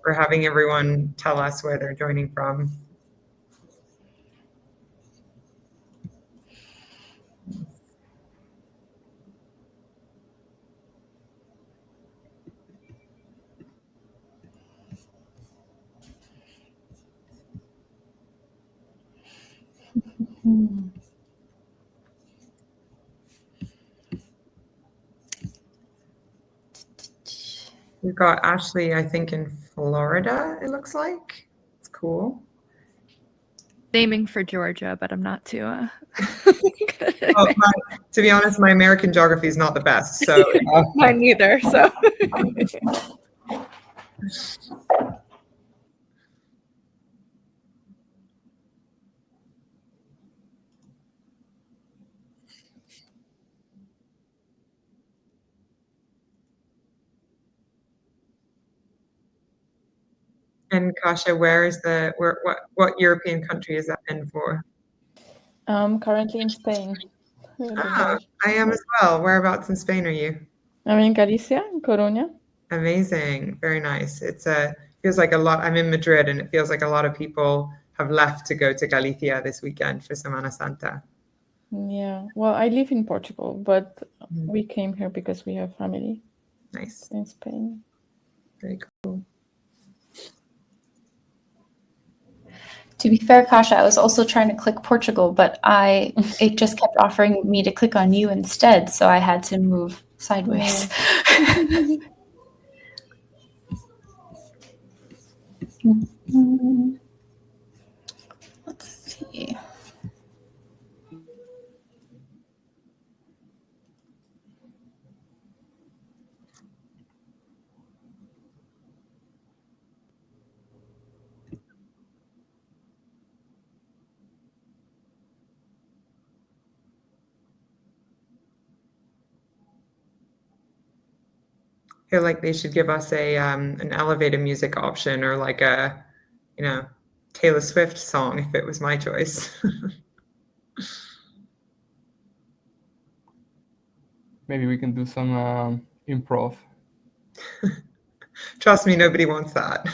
for having everyone tell us where they're joining from. We've got Ashley, I think, in Florida, it looks like. It's cool. Aiming for Georgia, but I'm not too Oh, to be honest, my American geography is not the best, so mine neither. So And Kasia, what European country is that in for? Currently in Spain. I am as well. Whereabouts in Spain are you? I'm in Galicia, in Coruña. Amazing, very nice. Feels like a lot. I'm in Madrid, and it feels like a lot of people have left to go to Galicia this weekend for Semana Santa. Yeah, well, I live in Portugal, but we came here because we have family. Nice. In Spain. Very cool. To be fair, Kasia, I was also trying to click Portugal, but it just kept offering me to click on you instead, so I had to move sideways. Let's see. I feel like they should give us an elevator music option, or like a, Taylor Swift song if it was my choice. Maybe we can do some improv. Trust me, nobody wants that.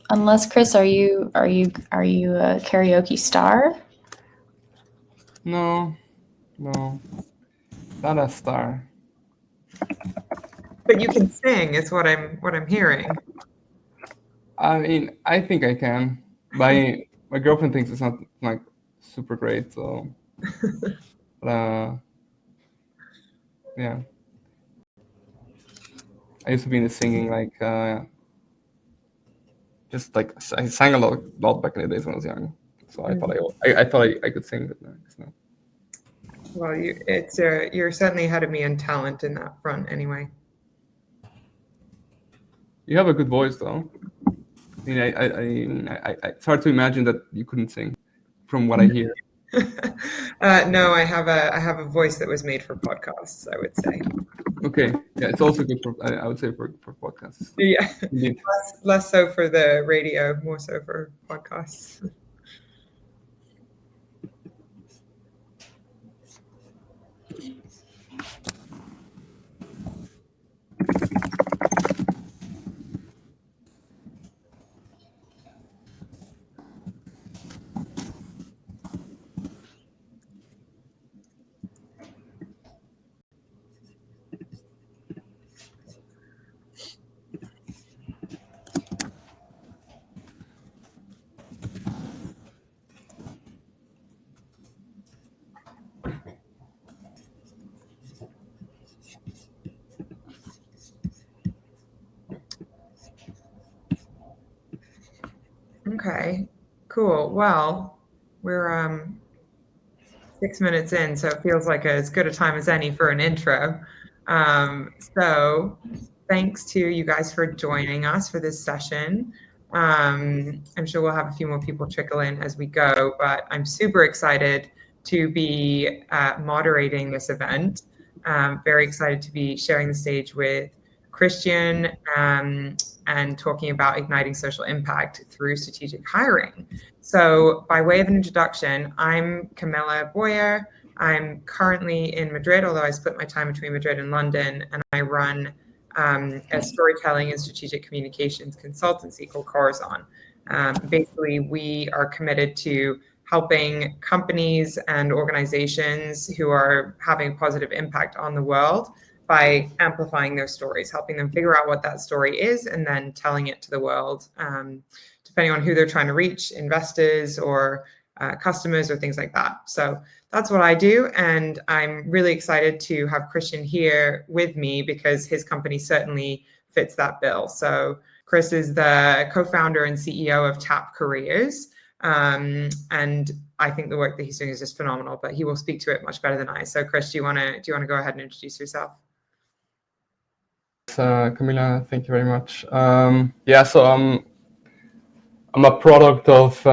Unless, Chris, are you a karaoke star? No, not a star. But you can sing, is what I'm hearing. I mean, I think I can. My girlfriend thinks it's not like super great, so yeah. I used to be into singing, like just like I sang a lot back in the days when I was young. So I thought I could sing, but no, it's not. Well, you're certainly ahead of me in talent in that front, anyway. You have a good voice, though. I mean, it's hard to imagine that you couldn't sing, from what I hear. No, I have a voice that was made for podcasts, I would say. Okay, yeah, it's also good for, I would say, for podcasts. Yeah, Indeed. less so for the radio, more so for podcasts. Okay, cool. Well, we're 6 minutes in, so it feels like as good a time as any for an intro. So thanks to you guys for joining us for this session. I'm sure we'll have a few more people trickle in as we go, but I'm super excited to be moderating this event. Very excited to be sharing the stage with Christian and talking about igniting social impact through strategic hiring. So by way of an introduction, I'm Camilla Boyer. I'm currently in Madrid, although I split my time between Madrid and London, and I run a storytelling and strategic communications consultancy called Corazon. Basically, we are committed to helping companies and organizations who are having a positive impact on the world by amplifying their stories, helping them figure out what that story is, and then telling it to the world, depending on who they're trying to reach, investors or customers or things like that. So that's what I do. And I'm really excited to have Christian here with me because his company certainly fits that bill. So Chris is the co-founder and CEO of TAP Careers. And I think the work that he's doing is just phenomenal, but he will speak to it much better than I. So Chris, do you want to go ahead and introduce yourself? Camilla, thank you very much. So I'm a product of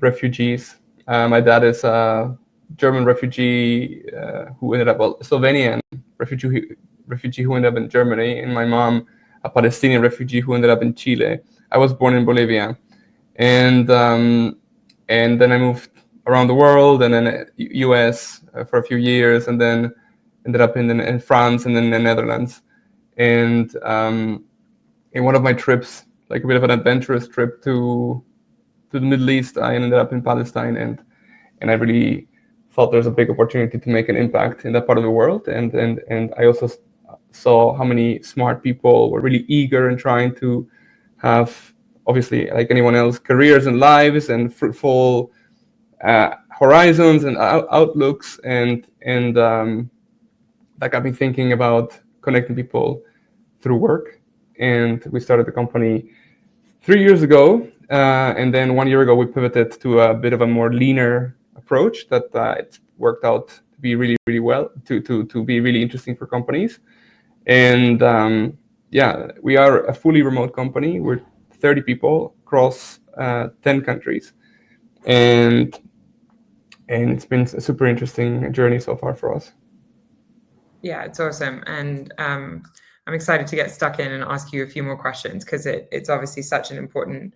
refugees. My dad is a German refugee who ended up, a Slovenian refugee who ended up in Germany, and my mom, a Palestinian refugee who ended up in Chile. I was born in Bolivia, and then I moved around the world, and then US for a few years, and then ended up in France and then in the Netherlands. And in one of my trips, like a bit of an adventurous trip to the Middle East, I ended up in Palestine, and I really felt there's a big opportunity to make an impact in that part of the world. And I also saw how many smart people were really eager and trying to have, obviously, like anyone else, careers and lives and fruitful horizons and outlooks. And that got me thinking about connecting people through work. And we started the company 3 years ago. And then 1 year ago, we pivoted to a bit of a more leaner approach that it's worked out to be really, really well, to be really interesting for companies. And we are a fully remote company. We're 30 people across 10 countries. And it's been a super interesting journey so far for us. Yeah, it's awesome. And I'm excited to get stuck in and ask you a few more questions because it's obviously such an important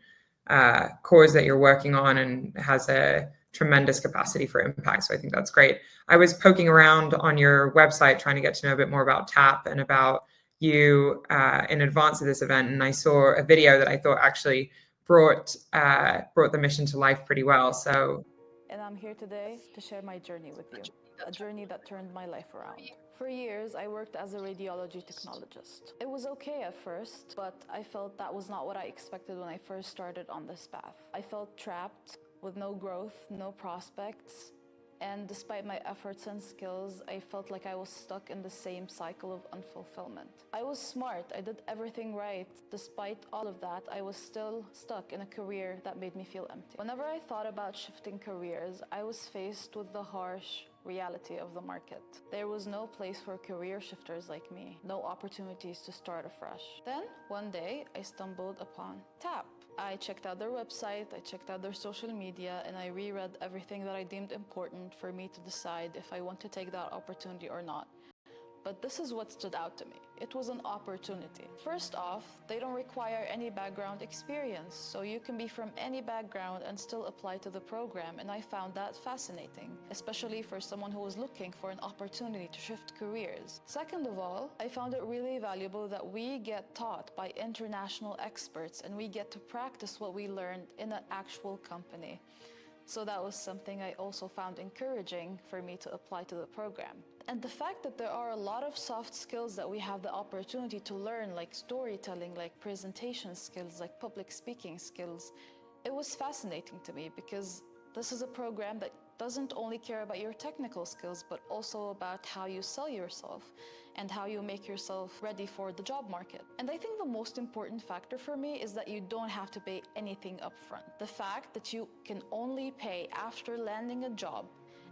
cause that you're working on and has a tremendous capacity for impact. So I think that's great. I was poking around on your website trying to get to know a bit more about TAP and about you in advance of this event. And I saw a video that I thought actually brought the mission to life pretty well. So. And I'm here today to share my journey with you, a journey that turned my life around. For years, I worked as a radiology technologist. It was okay at first, but I felt that was not what I expected when I first started on this path. I felt trapped with no growth, no prospects, and despite my efforts and skills, I felt like I was stuck in the same cycle of unfulfillment. I was smart, I did everything right. Despite all of that, I was still stuck in a career that made me feel empty. Whenever I thought about shifting careers, I was faced with the harsh reality of the market. There was no place for career shifters like me, no opportunities to start afresh. Then, one day, I stumbled upon TAP. I checked out their website, I checked out their social media, and I reread everything that I deemed important for me to decide if I want to take that opportunity or not. But this is what stood out to me. It was an opportunity. First off, they don't require any background experience, so you can be from any background and still apply to the program, and I found that fascinating, especially for someone who was looking for an opportunity to shift careers. Second of all, I found it really valuable that we get taught by international experts and we get to practice what we learned in an actual company. So that was something I also found encouraging for me to apply to the program. And the fact that there are a lot of soft skills that we have the opportunity to learn, like storytelling, like presentation skills, like public speaking skills, it was fascinating to me because this is a program that doesn't only care about your technical skills, but also about how you sell yourself and how you make yourself ready for the job market. And I think the most important factor for me is that you don't have to pay anything upfront. The fact that you can only pay after landing a job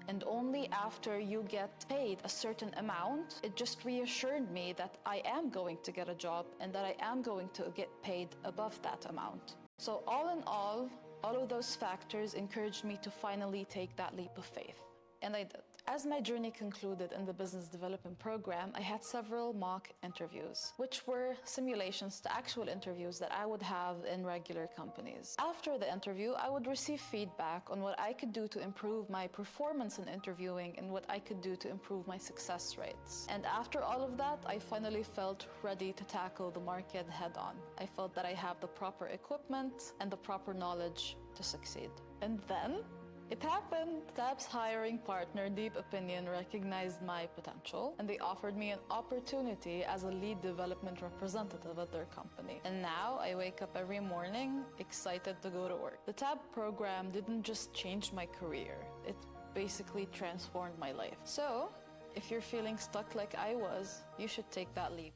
and only after you get paid a certain amount, it just reassured me that I am going to get a job and that I am going to get paid above that amount. So all in all of those factors encouraged me to finally take that leap of faith. And I did. As my journey concluded in the business development program, I had several mock interviews, which were simulations to actual interviews that I would have in regular companies. After the interview, I would receive feedback on what I could do to improve my performance in interviewing and what I could do to improve my success rates. And after all of that, I finally felt ready to tackle the market head on. I felt that I have the proper equipment and the proper knowledge to succeed. And then it happened. TAP's hiring partner, Deep Opinion, recognized my potential and they offered me an opportunity as a lead development representative at their company. And now I wake up every morning excited to go to work. The TAP program didn't just change my career, it basically transformed my life. So, if you're feeling stuck like I was, you should take that leap.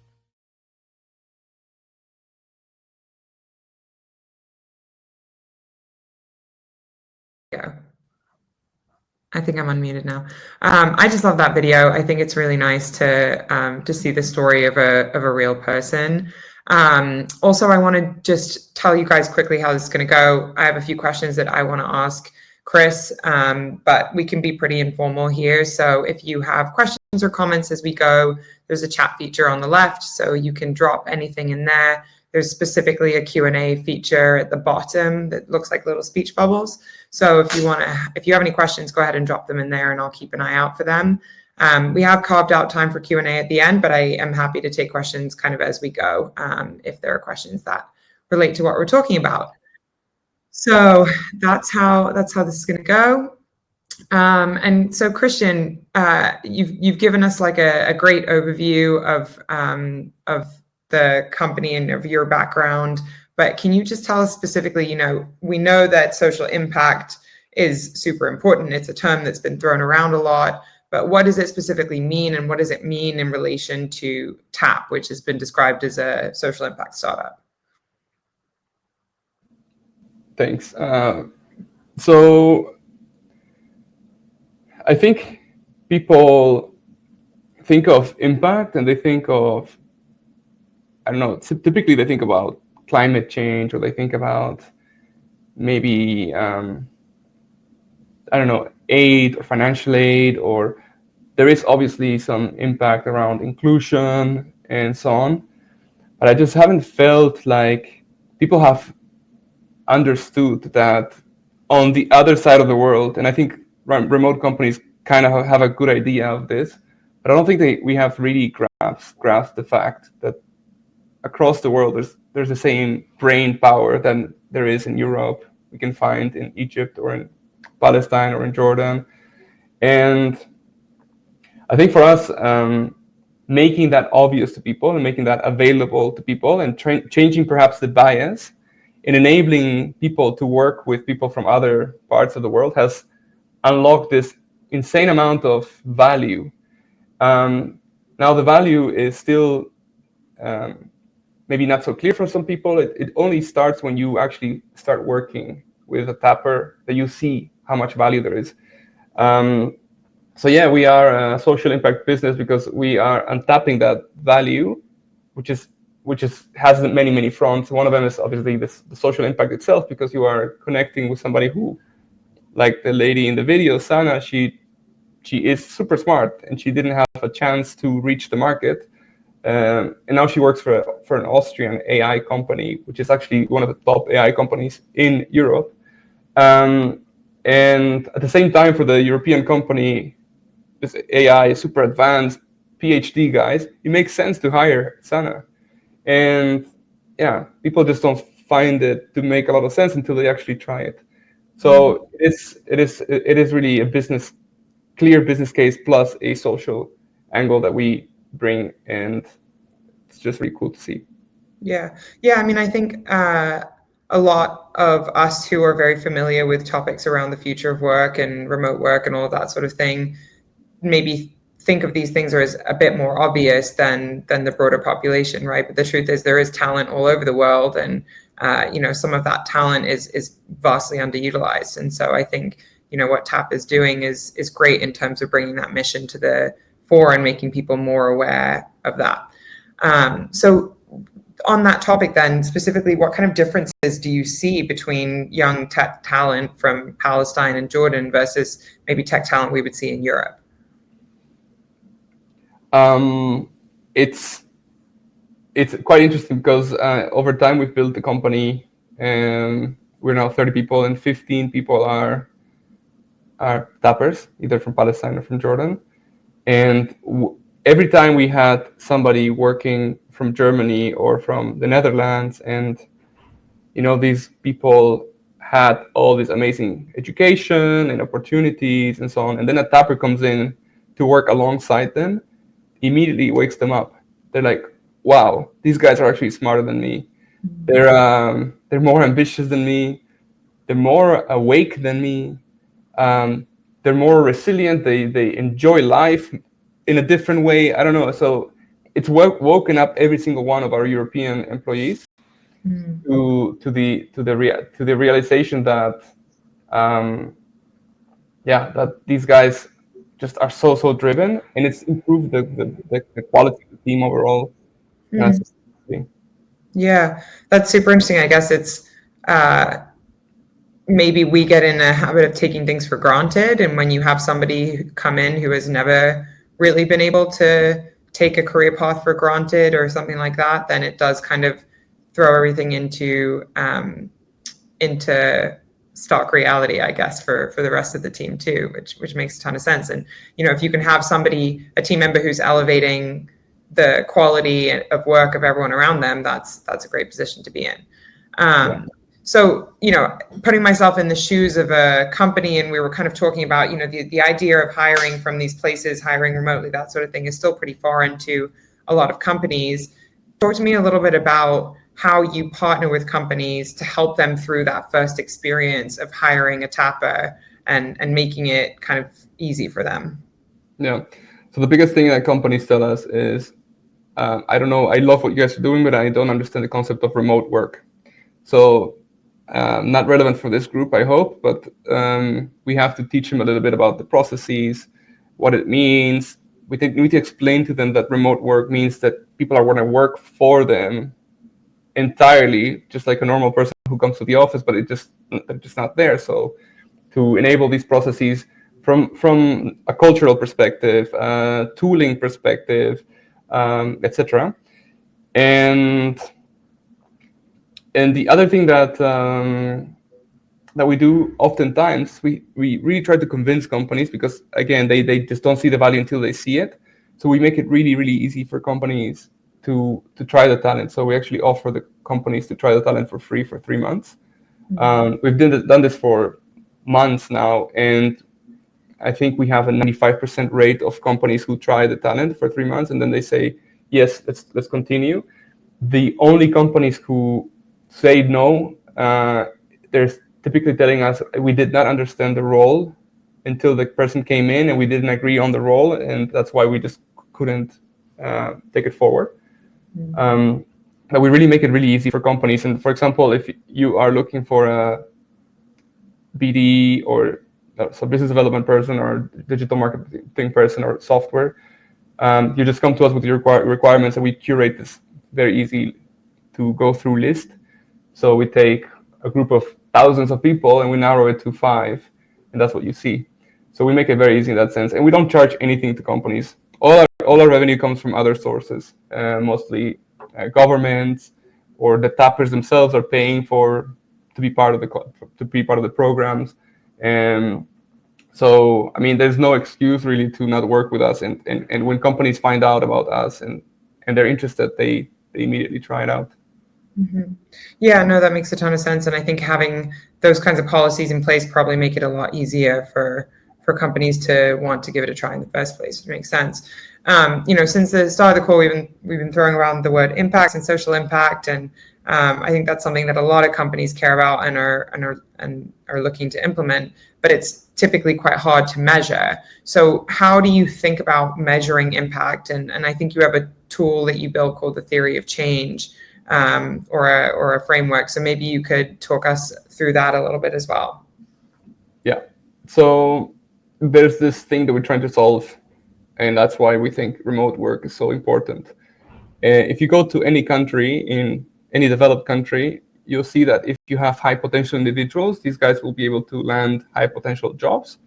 Go. I think I'm unmuted now. I just love that video. I think it's really nice to see the story of a real person. Also, I want to just tell you guys quickly how this is going to go. I have a few questions that I want to ask Chris, but we can be pretty informal here. So if you have questions or comments as we go, there's a chat feature on the left, so you can drop anything in there. There's specifically a Q&A feature at the bottom that looks like little speech bubbles. So if you have any questions, go ahead and drop them in there and I'll keep an eye out for them. We have carved out time for Q&A at the end, but I am happy to take questions kind of as we go, if there are questions that relate to what we're talking about. So that's how this is going to go. And so Christian, you've given us like a great overview of the company and of your background, but can you just tell us specifically, we know that social impact is super important. It's a term that's been thrown around a lot, but what does it specifically mean, and what does it mean in relation to TAP, which has been described as a social impact startup? Thanks. So I think people think of impact and they think of, I don't know, typically they think about climate change, or they think about maybe, I don't know, aid or financial aid, or there is obviously some impact around inclusion and so on. But I just haven't felt like people have understood that on the other side of the world, and I think remote companies kind of have a good idea of this, but I don't think we have really grasped the fact that across the world there's the same brain power that there is in Europe, we can find in Egypt or in Palestine or in Jordan. And I think for us, making that obvious to people and making that available to people and changing perhaps the bias and enabling people to work with people from other parts of the world has unlocked this insane amount of value. Now the value is still maybe not so clear for some people. It only starts when you actually start working with a tapper that you see how much value there is. So yeah, we are a social impact business because we are untapping that value, which has many fronts. One of them is obviously the social impact itself, because you are connecting with somebody who, like the lady in the video, Sana, she is super smart and she didn't have a chance to reach the market. And now she works for an Austrian AI company, which is actually one of the top AI companies in Europe. And at the same time, for the European company, this AI super advanced PhD guys, it makes sense to hire Sana. And yeah, people just don't find it to make a lot of sense until they actually try it. So it is really a clear business case plus a social angle that we bring, and it's just really cool to see. Yeah. I mean, I think a lot of us who are very familiar with topics around the future of work and remote work and all of that sort of thing, maybe think of these things as a bit more obvious than the broader population, right? But the truth is there is talent all over the world, and some of that talent is vastly underutilized. And so I think what TAP is doing is great in terms of bringing that mission to the fore and making people more aware of that. So on that topic then, specifically, what kind of differences do you see between young tech talent from Palestine and Jordan versus maybe tech talent we would see in Europe? It's quite interesting because over time we've built the company, and we're now 30 people, and 15 people are tappers, either from Palestine or from Jordan. And every time we had somebody working from Germany or from the Netherlands, and these people had all this amazing education and opportunities and so on, and then a tapper comes in to work alongside them, immediately wakes them up. They're like, wow, these guys are actually smarter than me. They're more ambitious than me. They're more awake than me. They're more resilient. They enjoy life in a different way. I don't know. So it's woken up every single one of our European employees to the realization that that these guys just are so driven, and it's improved the quality of the team overall. Yeah, that's super interesting. I guess it's maybe we get in a habit of taking things for granted, and when you have somebody come in who has never really been able to take a career path for granted or something like that, then it does kind of throw everything into stark reality, I guess, for the rest of the team too, which makes a ton of sense. And if you can have a team member who's elevating the quality of work of everyone around them, that's a great position to be in. So, putting myself in the shoes of a company, and we were kind of talking about, the idea of hiring from these places, hiring remotely, that sort of thing is still pretty foreign to a lot of companies. Talk to me a little bit about how you partner with companies to help them through that first experience of hiring a tapper and making it kind of easy for them. Yeah. So the biggest thing that companies tell us is, I don't know, I love what you guys are doing, but I don't understand the concept of remote work. So not relevant for this group, I hope, but we have to teach them a little bit about the processes, what it means. We need to explain to them that remote work means that people are going to work for them entirely, just like a normal person who comes to the office, but they're just not there. So to enable these processes from a cultural perspective, tooling perspective, etc. And the other thing that we do oftentimes, we really try to convince companies, because again, they just don't see the value until they see it. So we make it really, really easy for companies to try the talent. So we actually offer the companies to try the talent for free for 3 months. We've done this for months now, and I think we have a 95% rate of companies who try the talent for 3 months, and then they say, yes, let's continue. The only companies who say no, they're typically telling us, we did not understand the role until the person came in, and we didn't agree on the role, and that's why we just couldn't take it forward. But we really make it really easy for companies. And for example, if you are looking for a BD or so business development person or digital marketing person or software, you just come to us with your requirements, and we curate this very easy to go through list. So we take a group of thousands of people and we narrow it to 5, and that's what you see. So we make it very easy in that sense, and we don't charge anything to companies. All our revenue comes from other sources, mostly governments, or the tappers themselves are paying to be part of the programs. And so, I mean, there's no excuse really to not work with us. And when companies find out about us and they're interested, they immediately try it out. Mm-hmm. Yeah, no, that makes a ton of sense. And I think having those kinds of policies in place probably make it a lot easier for companies to want to give it a try in the first place. It makes sense. Since the start of the call, we've been throwing around the word impact and social impact, and I think that's something that a lot of companies care about and are looking to implement, but it's typically quite hard to measure. So how do you think about measuring impact? And I think you have a tool that you built called the Theory of Change, or a framework. So maybe you could talk us through that a little bit as well. Yeah. So there's this thing that we're trying to solve, and that's why we think remote work is so important. If you go to any country, in any developed country, you'll see that if you have high potential individuals, these guys will be able to land high potential jobs.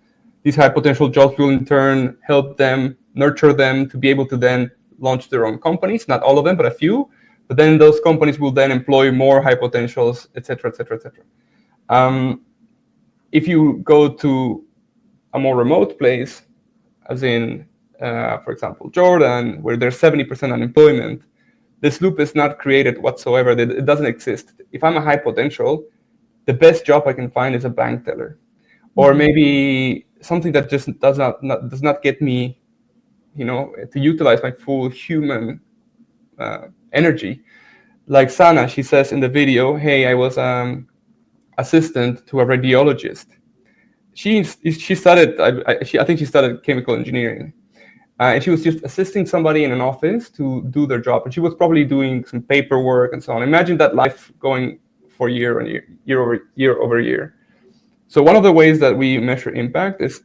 These high potential jobs will in turn help them nurture them to be able to then launch their own companies. Not all of them, but a few. But then those companies will then employ more high potentials, etc., etc., etc. If you go to a more remote place, as in, for example, Jordan, where there's 70% unemployment, this loop is not created whatsoever. It doesn't exist. If I'm a high potential, the best job I can find is a bank teller, or maybe something that just does not get me, to utilize my full human energy. Like Sana, she says in the video, "Hey, I was assistant to a radiologist." She studied. I think she studied chemical engineering. And she was just assisting somebody in an office to do their job. And she was probably doing some paperwork and so on. Imagine that life going for year over year. So one of the ways that we measure impact is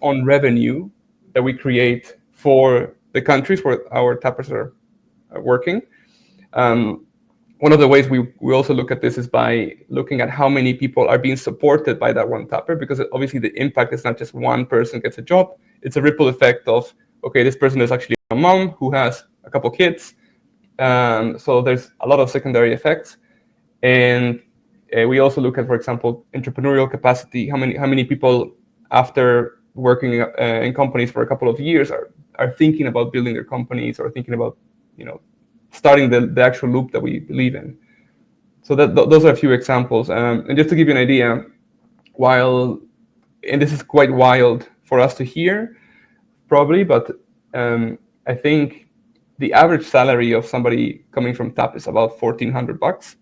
on revenue that we create for the countries where our tappers are working. One of the ways we also look at this is by looking at how many people are being supported by that one tapper, because obviously the impact is not just one person gets a job. It's a ripple effect of, okay, this person is actually a mom who has a couple kids. So there's a lot of secondary effects. And we also look at, for example, entrepreneurial capacity. How many people after working in companies for a couple of years are thinking about building their companies or thinking about, starting the actual loop that we believe in. So those are a few examples. And just to give you an idea, and this is quite wild for us to hear, probably, but I think the average salary of somebody coming from TAP is about $1,400.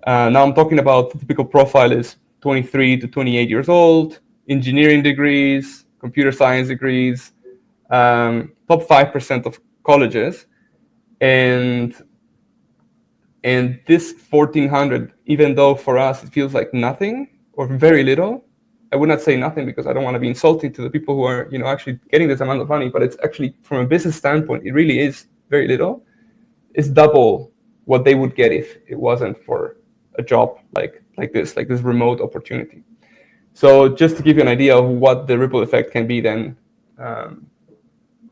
Now I'm talking about the typical profile is 23 to 28 years old, engineering degrees, computer science degrees, top 5% of colleges. And this 1,400, even though for us it feels like nothing or very little, I would not say nothing because I don't want to be insulting to the people who are, actually getting this amount of money, but it's actually, from a business standpoint, it really is very little. It's double what they would get if it wasn't for a job like this remote opportunity. So just to give you an idea of what the ripple effect can be then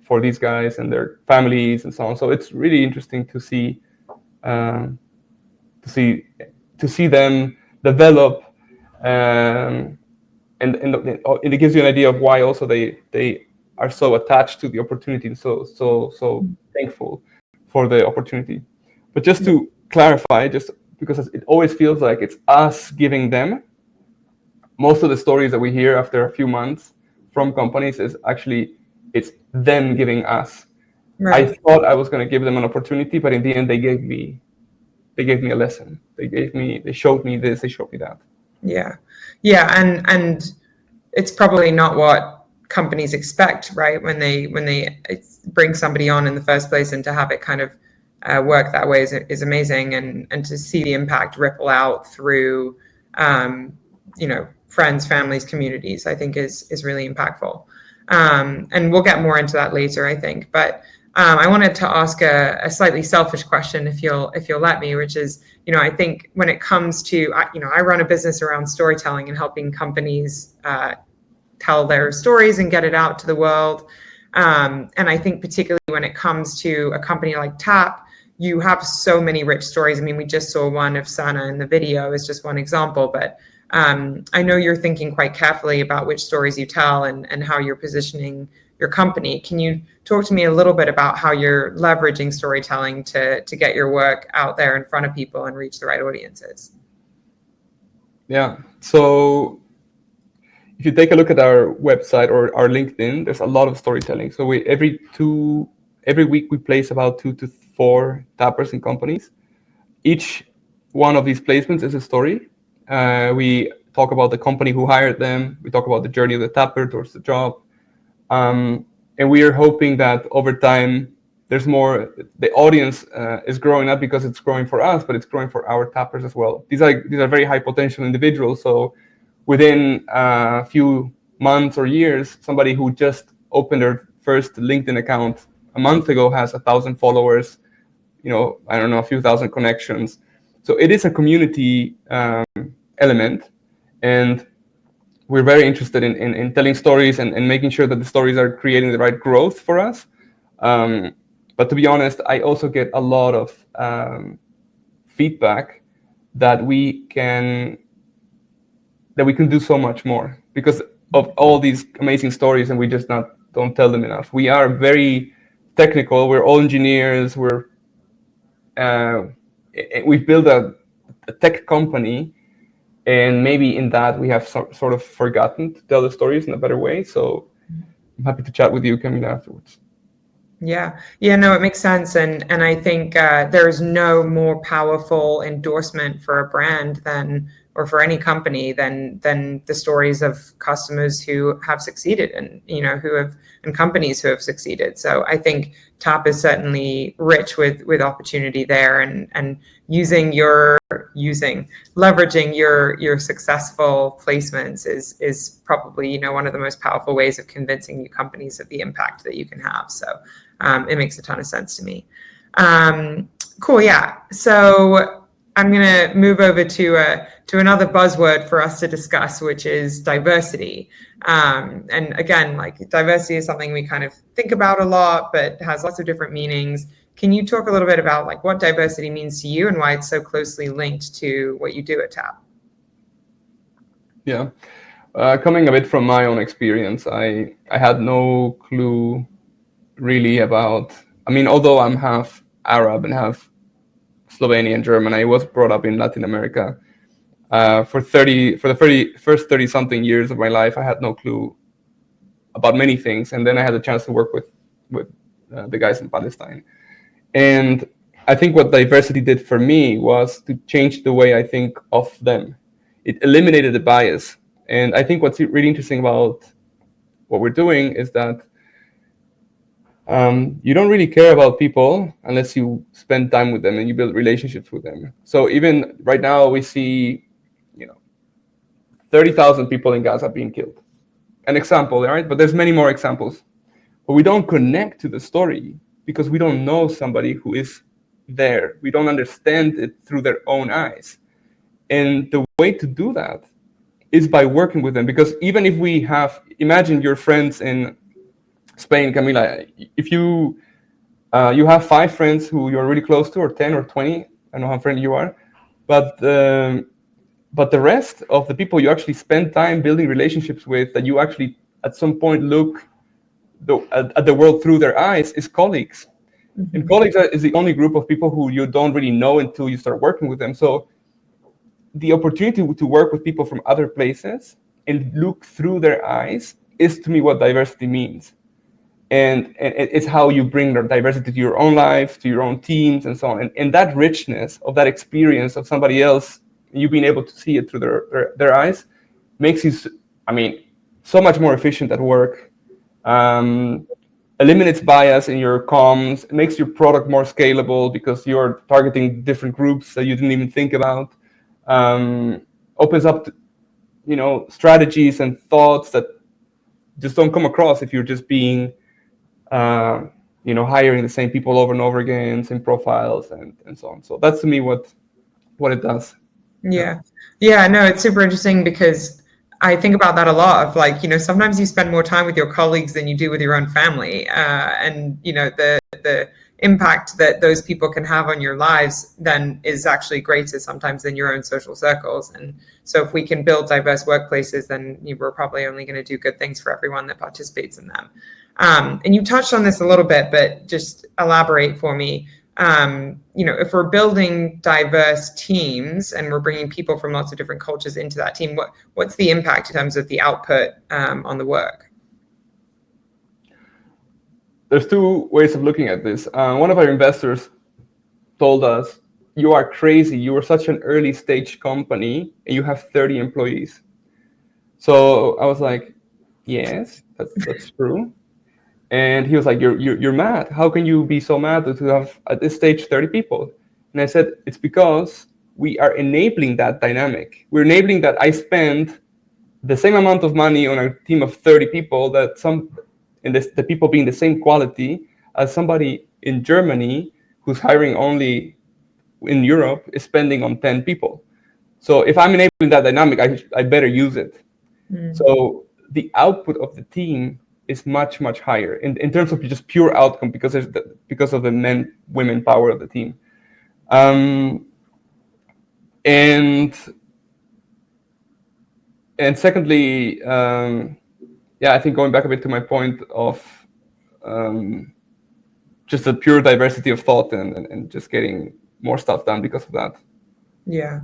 for these guys and their families and so on. So it's really interesting to see them develop, and it gives you an idea of why also they are so attached to the opportunity and so thankful for the opportunity. But just to clarify, just because it always feels like it's us giving them, most of the stories that we hear after a few months from companies is actually it's them giving us. Right. I thought I was going to give them an opportunity, but in the end, they gave me a lesson. They showed me this, they showed me that. Yeah. And it's probably not what companies expect, right? When they bring somebody on in the first place, and to have it kind of work that way is amazing. And to see the impact ripple out through, friends, families, communities, I think is really impactful. And we'll get more into that later, I think. But I wanted to ask a slightly selfish question, if you'll let me, which is, I think when it comes to, I run a business around storytelling and helping companies tell their stories and get it out to the world. And I think particularly when it comes to a company like TAP, you have so many rich stories. I mean, we just saw one of Sana in the video as just one example, but I know you're thinking quite carefully about which stories you tell and how you're positioning your company. Can you talk to me a little bit about how you're leveraging storytelling to get your work out there in front of people and reach the right audiences? Yeah. So if you take a look at our website or our LinkedIn, there's a lot of storytelling. So every week we place about 2 to 4 tappers in companies. Each one of these placements is a story. We talk about the company who hired them. We talk about the journey of the tapper towards the job. And we are hoping that over time, there's more, the audience is growing, not because it's growing for us, but it's growing for our tappers as well. These are very high potential individuals. So within a few months or years, somebody who just opened their first LinkedIn account a month ago has 1,000 followers, a few thousand connections. So it is a community element. And we're very interested in telling stories and making sure that the stories are creating the right growth for us. But to be honest, I also get a lot of feedback that we can do so much more because of all these amazing stories, and we just don't tell them enough. We are very technical. We're all engineers. We've built a tech company, and maybe in that we have sort of forgotten to tell the stories in a better way. So I'm happy to chat with you, Camila, afterwards. Yeah, no, it makes sense, and I think there is no more powerful endorsement for a brand than, or for any company than the stories of customers who have succeeded, and and companies who have succeeded. So I think Tap is certainly rich with opportunity there, and leveraging your successful placements is probably one of the most powerful ways of convincing new companies of the impact that you can have. So it makes a ton of sense to me. Cool, yeah. So I'm going to move over to another buzzword for us to discuss, which is diversity. And again, like diversity is something we kind of think about a lot, but has lots of different meanings. Can you talk a little bit about like what diversity means to you and why it's so closely linked to what you do at Tap? Yeah, coming a bit from my own experience, I had no clue really about, although I'm half Arab and half Slovenian German, I was brought up in Latin America. For the first 30 something years of my life, I had no clue about many things. And then I had a chance to work with the guys in Palestine. And I think what diversity did for me was to change the way I think of them. It eliminated the bias. And I think what's really interesting about what we're doing is that you don't really care about people unless you spend time with them and you build relationships with them. So even right now we see, 30,000 people in Gaza being killed. An example, right? But there's many more examples. But we don't connect to the story because we don't know somebody who is there. We don't understand it through their own eyes. And the way to do that is by working with them. Because even if we imagine your friends in Spain, Camila, if you have 5 friends who you're really close to, or 10 or 20, I don't know how friendly you are, but the rest of the people you actually spend time building relationships with, that you actually at some point look at the world through their eyes, is colleagues. Mm-hmm. And colleagues is the only group of people who you don't really know until you start working with them. So the opportunity to work with people from other places and look through their eyes is, to me, what diversity means. And it's how you bring diversity to your own life, to your own teams, and so on. And that richness of that experience of somebody else, you being able to see it through their eyes, makes you, so much more efficient at work. Eliminates bias in your comms. It makes your product more scalable because you're targeting different groups that you didn't even think about. Opens up, strategies and thoughts that just don't come across if you're just being hiring the same people over and over again, same profiles, and so on. So that's, to me, what it does. Yeah, no, it's super interesting because I think about that a lot of like, sometimes you spend more time with your colleagues than you do with your own family. And, the impact that those people can have on your lives then is actually greater sometimes than your own social circles. And so if we can build diverse workplaces, then we're probably only going to do good things for everyone that participates in them. And you touched on this a little bit, but just elaborate for me. If we're building diverse teams and we're bringing people from lots of different cultures into that team, what's the impact in terms of the output on the work? There's 2 ways of looking at this. One of our investors told us, "You are crazy. You are such an early stage company and you have 30 employees." So I was like, "Yes, that's true." And he was like, you're mad. How can you be so mad to have at this stage 30 people? And I said, it's because we are enabling that dynamic. We're enabling that I spend the same amount of money on a team of 30 people, the people being the same quality as somebody in Germany who's hiring only in Europe is spending on 10 people. So if I'm enabling that dynamic, I better use it. So the output of the team is much, much higher in terms of just pure outcome because of the men-women power of the team. And secondly, I think going back a bit to my point of just the pure diversity of thought and just getting more stuff done because of that. Yeah.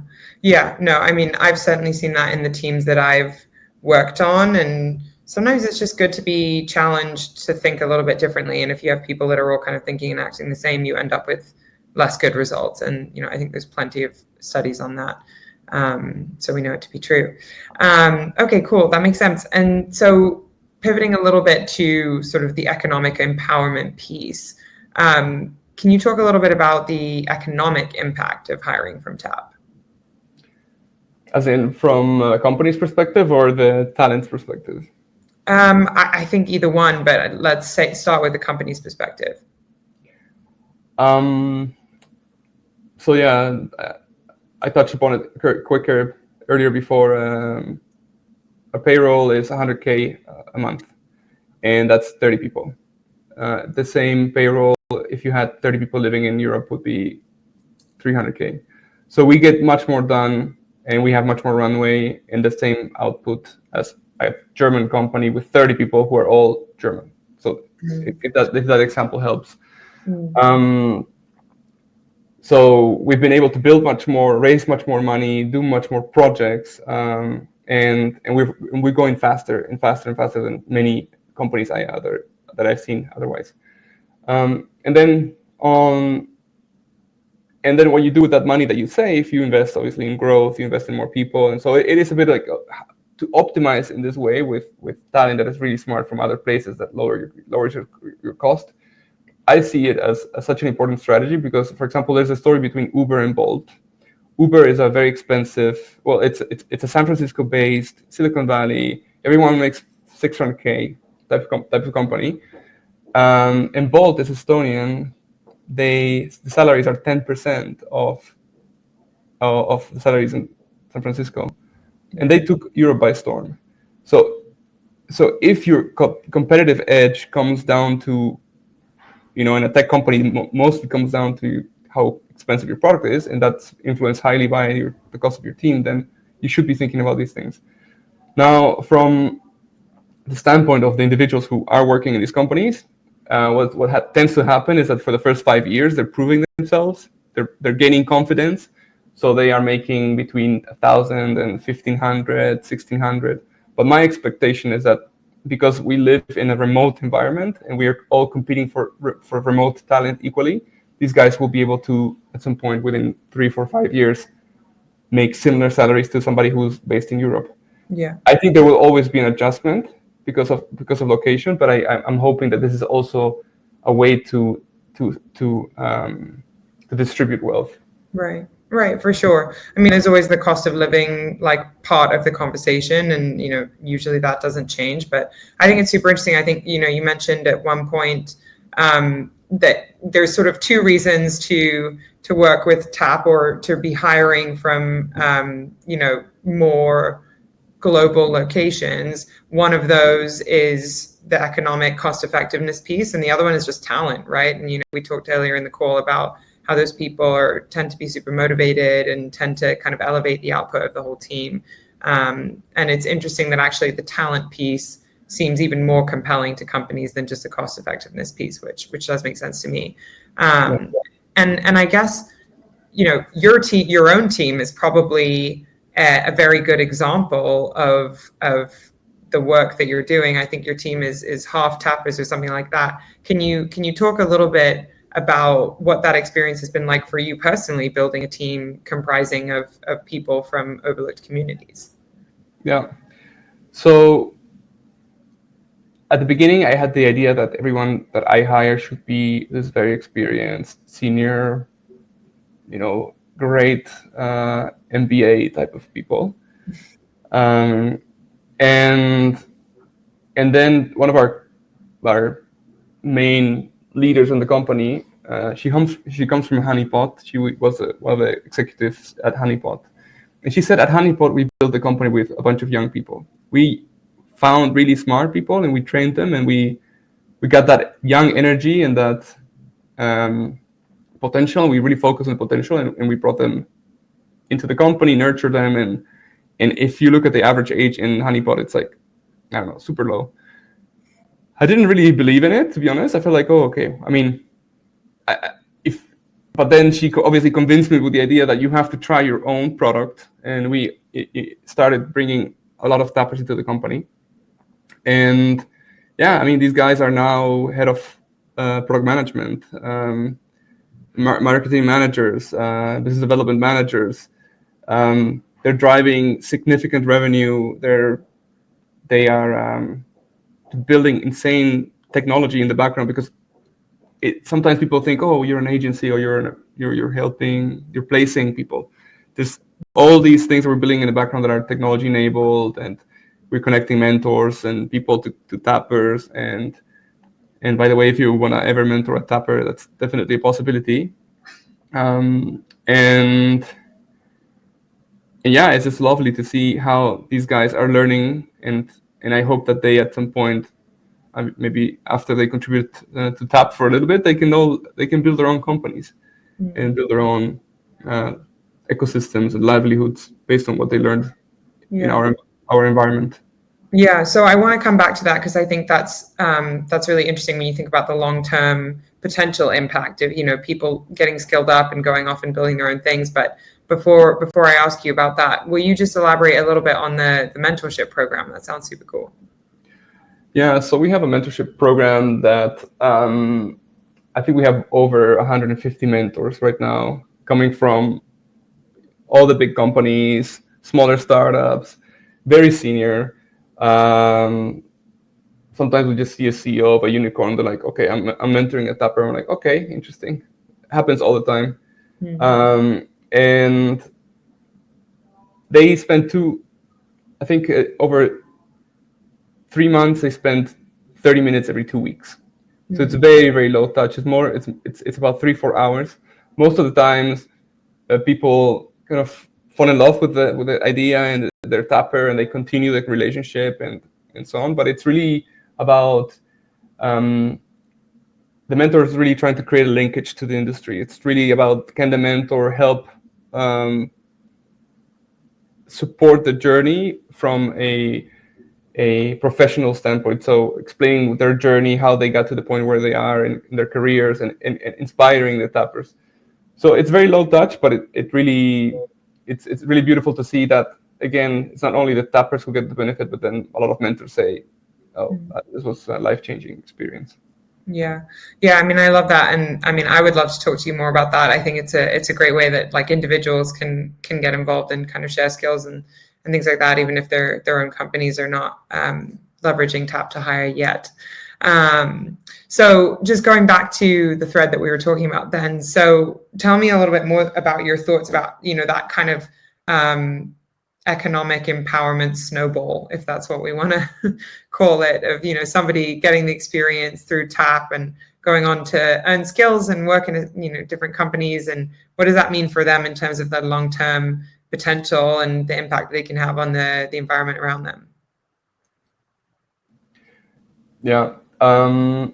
No, I mean, I've certainly seen that in the teams that I've worked on, and sometimes it's just good to be challenged to think a little bit differently. And if you have people that are all kind of thinking and acting the same, you end up with less good results. And, I think there's plenty of studies on that. So we know it to be true. Okay, cool. That makes sense. And so pivoting a little bit to sort of the economic empowerment piece, can you talk a little bit about the economic impact of hiring from TAP? As in from a company's perspective or the talent's perspective? I think either one, but let's start with the company's perspective. So yeah, I touched upon it quicker earlier before. A payroll is 100K a month, and that's 30 people. The same payroll, if you had 30 people living in Europe, would be 300K. So we get much more done, and we have much more runway in the same output as a German company with 30 people who are all German. So if that example helps. So we've been able to build much more, raise much more money, do much more projects, and we're going faster and faster and faster than many companies that I've seen otherwise. And then what you do with that money that you save, you invest obviously in growth, you invest in more people, and so it is a bit like to optimize in this way with talent that is really smart from other places that lowers your cost. I see it as such an important strategy because, for example, there's a story between Uber and Bolt. Uber is a very expensive, well, it's a San Francisco-based Silicon Valley. Everyone makes 600K type of company, and Bolt is Estonian. The salaries are 10% of the salaries in San Francisco, and they took Europe by storm. So if your competitive edge comes down to, in a tech company, mostly comes down to how expensive your product is, and that's influenced highly by the cost of your team, then you should be thinking about these things. Now, from the standpoint of the individuals who are working in these companies, what tends to happen is that for the first 5 years, they're proving themselves, they're gaining confidence, so they are making between 1,000 and 1,500, 1,600. But my expectation is that because we live in a remote environment and we are all competing for remote talent equally, these guys will be able to, at some point within 3, 4, 5 years, make similar salaries to somebody who's based in Europe. Yeah, I think there will always be an adjustment because of location, but I'm hoping that this is also a way to distribute wealth. Right, for sure. I mean, there's always the cost of living, like, part of the conversation, and usually that doesn't change. But I think it's super interesting. I think you mentioned at one point that there's sort of two reasons to work with TAP or to be hiring from more global locations. One of those is the economic cost effectiveness piece, and the other one is just talent, right? And we talked earlier in the call about how those people tend to be super motivated and tend to kind of elevate the output of the whole team. And it's interesting that actually the talent piece seems even more compelling to companies than just the cost effectiveness piece, which does make sense to me. And I guess your own team is probably a very good example of the work that you're doing. I think your team is half Tappers or something like that. Can you talk a little bit about what that experience has been like for you personally, building a team comprising of people from overlooked communities? Yeah. So at the beginning, I had the idea that everyone that I hire should be this very experienced, senior, great MBA type of people. And then one of our main leaders in the company, she comes from Honeypot. She was one of the executives at Honeypot, and she said, at Honeypot we built the company with a bunch of young people. we found really smart people and we trained them, and we got that young energy and that potential. We really focused on potential, and we brought them into the company, nurtured them, and if you look at the average age in Honeypot, it's like, I don't know, super low. I didn't really believe in it, to be honest. I felt like, oh, okay. I mean, but then she obviously convinced me with the idea that you have to try your own product, and we started bringing a lot of tappers into the company. And yeah, I mean, these guys are now head of product management, marketing managers, business development managers. They're driving significant revenue. They are building insane technology in the background, because sometimes people think, oh, you're an agency, or you're helping, you're placing people. There's all these things that we're building in the background that are technology enabled, and we're connecting mentors and people to tappers. And by the way, if you want to ever mentor a tapper, that's definitely a possibility. And yeah, it's just lovely to see how these guys are learning, and I hope that they at some point, maybe after they contribute to Tap for a little bit, they can build their own companies and build their own ecosystems and livelihoods based on what they learned in our environment. Yeah, so I want to come back to that, because I think that's really interesting when you think about the long-term potential impact of, people getting skilled up and going off and building their own things. But before I ask you about that, will you just elaborate a little bit on the mentorship program? That sounds super cool. Yeah, so we have a mentorship program that I think we have over 150 mentors right now, coming from all the big companies, smaller startups, very senior. Sometimes we just see a CEO of a unicorn. They're like, okay, I'm mentoring a tapper. I'm like, okay, interesting. Happens all the time. And they spend over 3 months, they spend 30 minutes every 2 weeks. So it's very, very low touch. It's about 3-4 hours. Most of the times, people kind of fall in love with the idea and their tapper, and they continue the relationship and so on. But it's really about the mentor is really trying to create a linkage to the industry. It's really about, can the mentor help support the journey from a professional standpoint, so explaining their journey, how they got to the point where they are in their careers, and inspiring the tappers. So it's very low touch, but it's really beautiful to see that, again, it's not only the tappers who get the benefit, but then a lot of mentors say, oh, this was a life-changing experience. Yeah. I mean, I love that, and I mean, I would love to talk to you more about that. I think it's a great way that like individuals can get involved and kind of share skills and things like that, even if their own companies are not leveraging Tap to Hire yet. So just going back to the thread that we were talking about then, so tell me a little bit more about your thoughts about, that kind of economic empowerment snowball, if that's what we want to call it, of, somebody getting the experience through Tap and going on to earn skills and work in, different companies. And what does that mean for them in terms of the long-term potential and the impact they can have on the environment around them? Yeah. I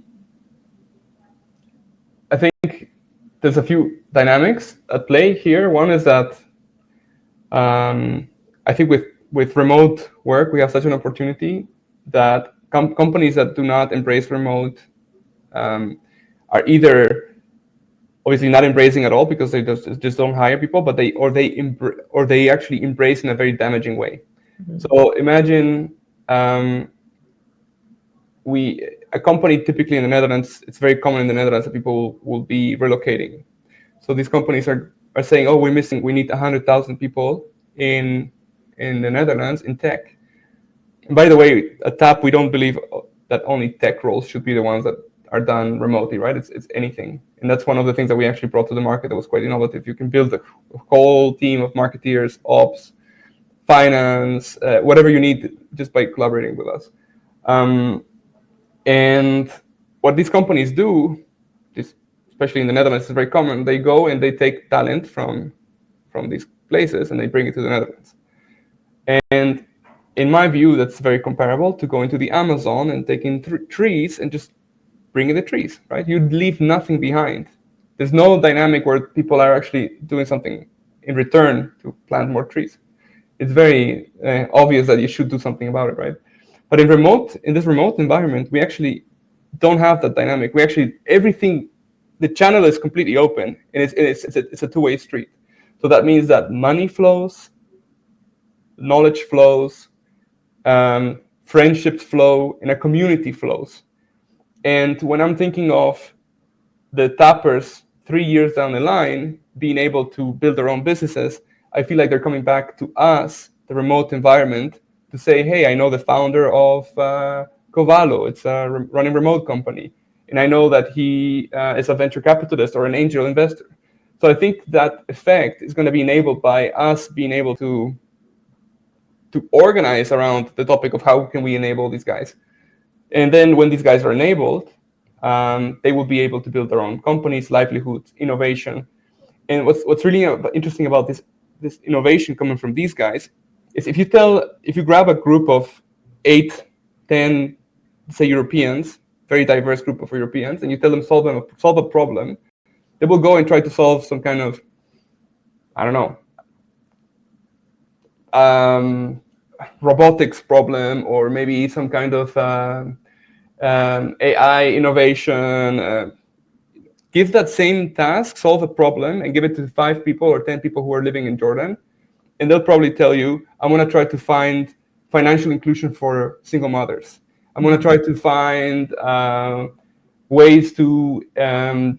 think there's a few dynamics at play here. One is that I think with remote work, we have such an opportunity that companies that do not embrace remote are either obviously not embracing at all because they just don't hire people, but they actually embrace in a very damaging way. So imagine a company typically in the Netherlands, it's very common in the Netherlands that people will be relocating. So these companies are saying, oh, we need 100,000 people in the Netherlands in tech. And by the way, at Tap, we don't believe that only tech roles should be the ones that are done remotely, right? It's anything. And that's one of the things that we actually brought to the market that was quite innovative. You can build a whole team of marketeers, ops, finance, whatever you need, just by collaborating with us. And what these companies do, especially in the Netherlands, is very common. They go and they take talent from these places and they bring it to the Netherlands. And in my view, that's very comparable to going to the Amazon and taking trees and just bringing the trees, right? You'd leave nothing behind. There's no dynamic where people are actually doing something in return to plant more trees. It's very obvious that you should do something about it, right? But in this remote environment, we actually don't have that dynamic. We actually, everything, the channel is completely open, and it's a two-way street. So that means that money flows, knowledge flows, friendships flow, and a community flows. And when I'm thinking of the tappers 3 years down the line being able to build their own businesses, I feel like they're coming back to us, the remote environment, to say, hey, I know the founder of Covalo. It's a running remote company. And I know that he is a venture capitalist or an angel investor. So I think that effect is going to be enabled by us being able to organize around the topic of how can we enable these guys. And then when these guys are enabled, they will be able to build their own companies, livelihoods, innovation. And what's really interesting about this innovation coming from these guys is if you grab a group of 8, 10, say Europeans, very diverse group of Europeans, and you tell them solve a problem, they will go and try to solve some kind of, I don't know, robotics problem, or maybe some kind of AI innovation. Give that same task, solve a problem, and give it to 5 people or 10 people who are living in Jordan, and they'll probably tell you, I'm going to try to find financial inclusion for single mothers. I'm going to try to find ways to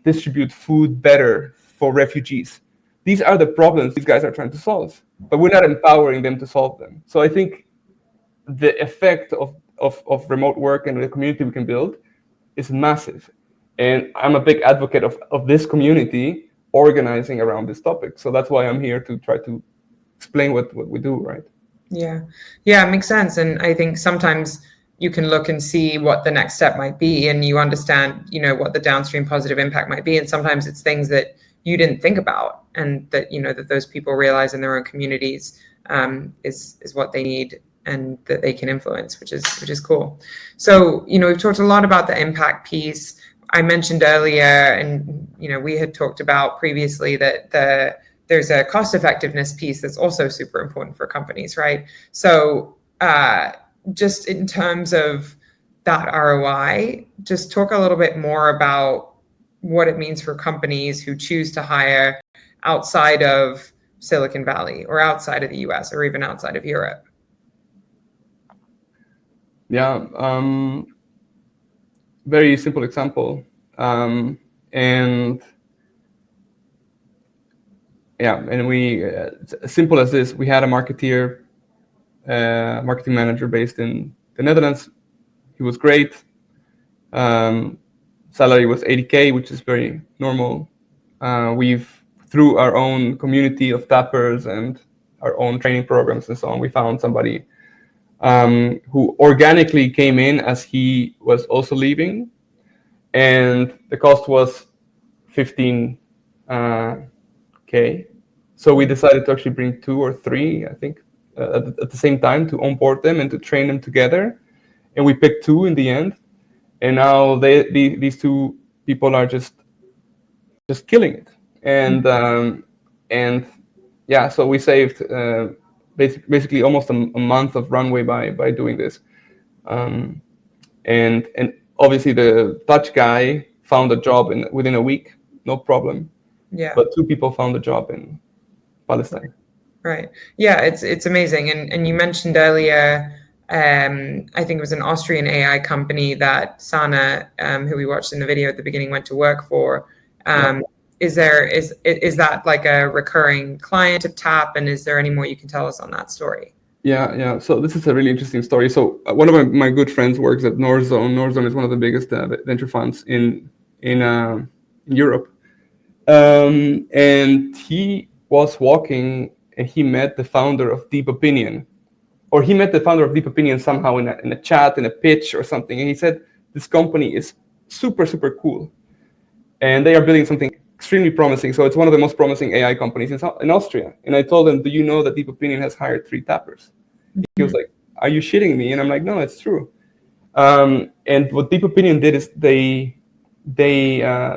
distribute food better for refugees. These are the problems these guys are trying to solve, but we're not empowering them to solve them. So I think the effect of remote work and the community we can build is massive. And I'm a big advocate of this community organizing around this topic. So that's why I'm here to try to explain what we do, right? Yeah, it makes sense. And I think sometimes you can look and see what the next step might be, and you understand, what the downstream positive impact might be. And sometimes it's things that you didn't think about, and that, that those people realize in their own communities is what they need and that they can influence, which is cool. So, we've talked a lot about the impact piece. I mentioned earlier, and, we had talked about previously that there's a cost effectiveness piece that's also super important for companies, right? So just in terms of that ROI, just talk a little bit more about what it means for companies who choose to hire outside of Silicon Valley or outside of the US or even outside of Europe. Yeah, very simple example. And we, simple as this, we had a marketing manager based in the Netherlands. He was great. Salary was 80K, which is very normal. Through our own community of tappers and our own training programs and so on, we found somebody who organically came in as he was also leaving. And the cost was 15K. So we decided to actually bring 2 or 3, I think, at the same time, to onboard them and to train them together. And we picked 2 in the end. And now these 2 people are just killing it. And so we saved basically almost a month of runway by doing this. And obviously the Dutch guy found a job within a week, no problem. Yeah. But 2 people found a job in Palestine. Right. Yeah, it's amazing. And you mentioned earlier, I think it was an Austrian AI company that Sana, who we watched in the video at the beginning, went to work for. Is that like a recurring client of TAP, and is there any more you can tell us on that story? Yeah. So this is a really interesting story. So one of my good friends works at Norzone. Norzone is one of the biggest venture funds in Europe. And he was walking and he met the founder of Deep Opinion, or he met the founder of Deep Opinion somehow in a chat, in a pitch or something. And he said, this company is super, super cool. And they are building something extremely promising. So it's one of the most promising AI companies in Austria. And I told him, do you know that Deep Opinion has hired 3 tappers? Mm-hmm. He was like, are you shitting me? And I'm like, no, it's true. And what Deep Opinion did is they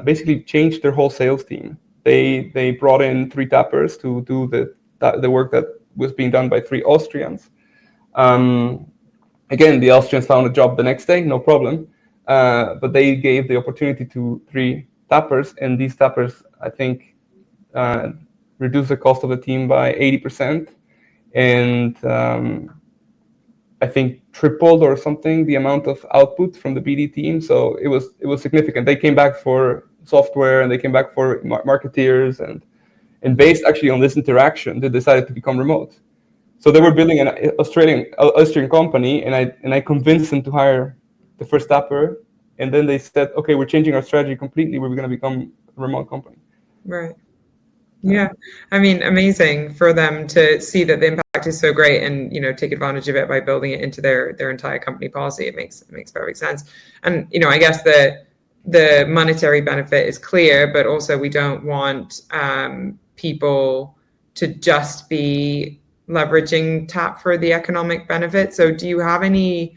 basically changed their whole sales team. They brought in 3 tappers to do the work that was being done by 3 Austrians. Again, the Austrians found a job the next day, no problem. But they gave the opportunity to 3 tappers, and these tappers, I think, reduced the cost of the team by 80%, and I think tripled or something the amount of output from the BD team. So it was significant. They came back for software, and they came back for marketeers, and based actually on this interaction, they decided to become remote. So they were building an Austrian company, and I convinced them to hire the first tapper, and then they said, okay, we're changing our strategy completely. We're going to become a remote company. Right. Yeah. I mean, amazing for them to see that the impact is so great and, take advantage of it by building it into their entire company policy. It makes perfect sense. And, I guess the monetary benefit is clear, but also we don't want people to just be leveraging TAP for the economic benefit. So do you have any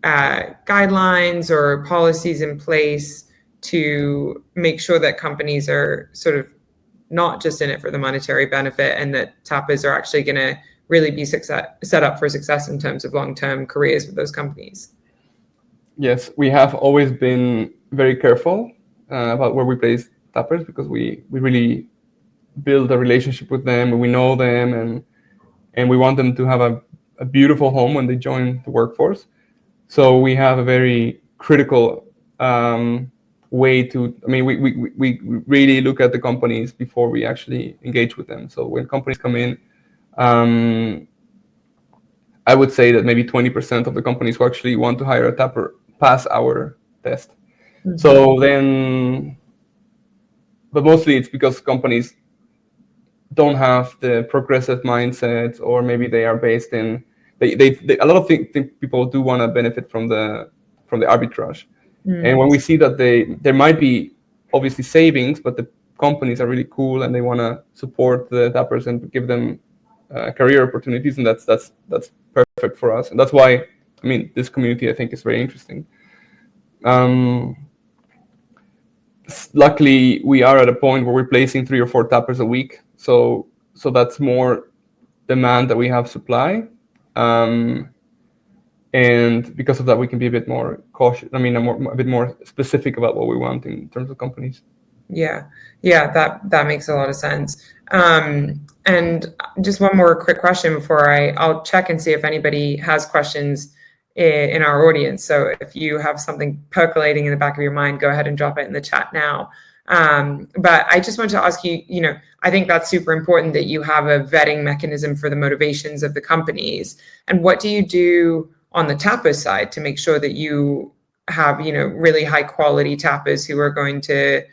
guidelines or policies in place to make sure that companies are sort of not just in it for the monetary benefit, and that tappers are actually going to really be set up for success in terms of long-term careers with those companies? Yes, we have always been very careful about where we place tappers, because we really build a relationship with them, and we know them, and we want them to have a beautiful home when they join the workforce. So we have a very critical way to, we really look at the companies before we actually engage with them. So when companies come in, I would say that maybe 20% of the companies who actually want to hire a tapper pass our test. Mm-hmm. So then, but mostly it's because companies don't have the progressive mindset, or maybe they are based in, they a lot of people do want to benefit from the arbitrage. And when we see that there might be obviously savings, but the companies are really cool and they want to support the tappers and give them career opportunities, and that's perfect for us. And that's why, this community, I think, is very interesting. Luckily, we are at a point where we're placing 3 or 4 tappers a week, so that's more demand that we have supply. And because of that, we can be a bit more cautious. A bit more specific about what we want in terms of companies. Yeah, that makes a lot of sense. And just one more quick question before I'll check and see if anybody has questions in our audience. So if you have something percolating in the back of your mind, go ahead and drop it in the chat now. But I just want to ask you, I think that's super important that you have a vetting mechanism for the motivations of the companies. And what do you do on the tapper side to make sure that you have, really high quality tappers who are going to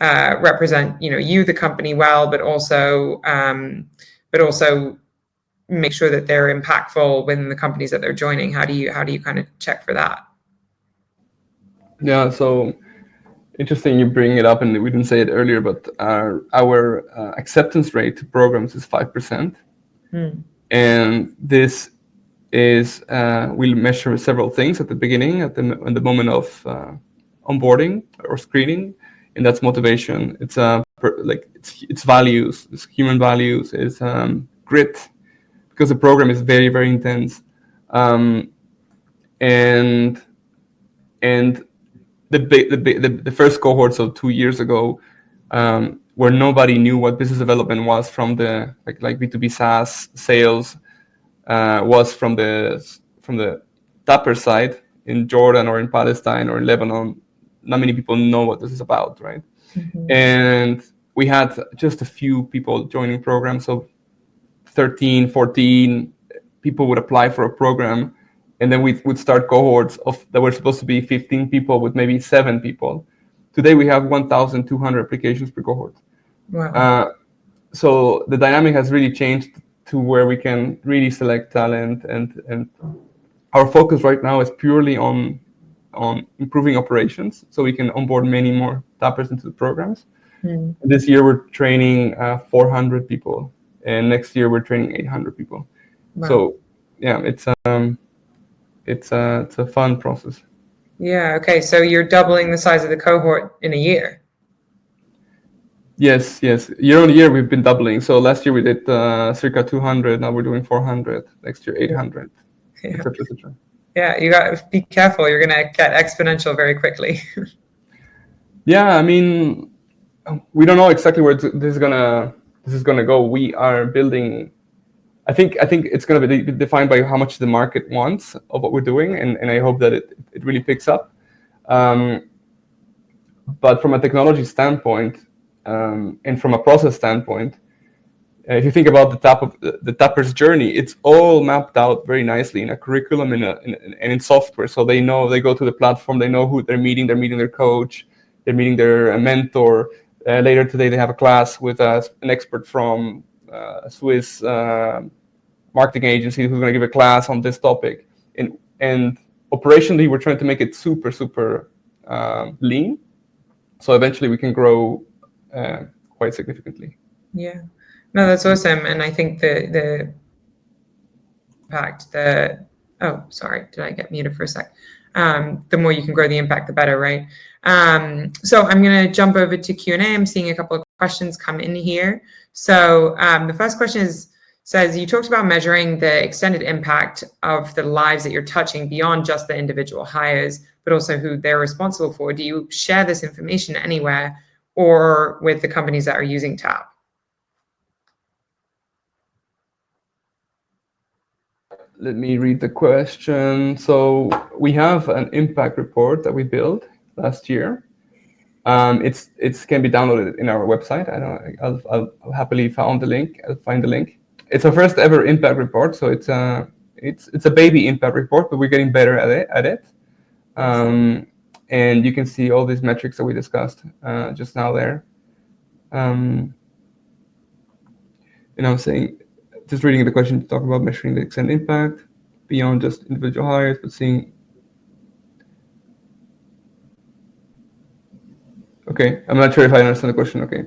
represent, you, the company, well, but also make sure that they're impactful within the companies that they're joining? How do you kind of check for that? Yeah, so interesting you bring it up, and we didn't say it earlier, but our acceptance rate to programs is 5%. And this is we'll measure several things at the beginning, at the moment of onboarding or screening, and that's motivation. It's it's values, it's human values, it's grit, because the program is very, very intense, and the first cohort, so 2 years ago, where nobody knew what business development was from the like B2B SaaS sales. Was from the tapper side in Jordan or in Palestine or in Lebanon. Not many people know what this is about, right? Mm-hmm. And we had just a few people joining programs, so 13, 14 people would apply for a program, and then we would start cohorts that were supposed to be 15 people with maybe 7 people. Today we have 1,200 applications per cohort. Wow. So the dynamic has really changed to where we can really select talent, and our focus right now is purely on improving operations, so we can onboard many more tappers into the programs. This year we're training 400 people, and next year we're training 800 people. Wow. So yeah, it's it's a fun process. Yeah. Okay. So you're doubling the size of the cohort in a year. Yes. Year on year, we've been doubling. So last year we did circa 200. Now we're doing 400. Next year, 800, Yeah. etc., etc. Yeah. You got to be careful. You're going to get exponential very quickly. Yeah, I mean, we don't know exactly where this is gonna go. We are building. I think it's gonna be defined by how much the market wants of what we're doing, and I hope that it really picks up. But from a technology standpoint, and from a process standpoint, if you think about the tapper's journey, it's all mapped out very nicely in a curriculum and in software. So they know, they go to the platform, they know who they're meeting their coach, they're meeting their mentor. Later today, they have a class with an expert from a Swiss marketing agency who's going to give a class on this topic. And operationally, we're trying to make it super lean. So eventually we can grow quite significantly. Yeah. No, that's awesome. And I think the impact, oh, sorry, did I get muted for a sec? The more you can grow the impact, the better, right? So I'm going to jump over to Q&A. I'm seeing a couple of questions come in here. So the first question says, you talked about measuring the extended impact of the lives that you're touching beyond just the individual hires, but also who they're responsible for. Do you share this information anywhere or with the companies that are using TAP? Let me read the question. So we have an impact report that we built last year. It can be downloaded in our website. I'll happily find the link. It's our first ever impact report, so it's a baby impact report, but we're getting better at it. And you can see all these metrics that we discussed just now there. And I'm saying, just reading the question to talk about measuring the extended impact beyond just individual hires, but seeing. Okay, I'm not sure if I understand the question. Okay,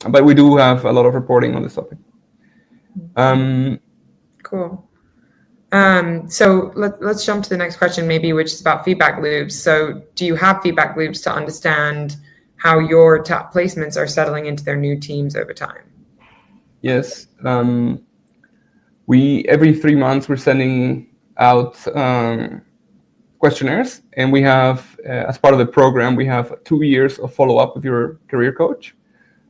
but we do have a lot of reporting on this topic. Cool. So let's jump to the next question, maybe, which is about feedback loops. So do you have feedback loops to understand how your TAP placements are settling into their new teams over time? Yes. Every 3 months we're sending out questionnaires, and we have, as part of the program, we have 2 years of follow-up with your career coach.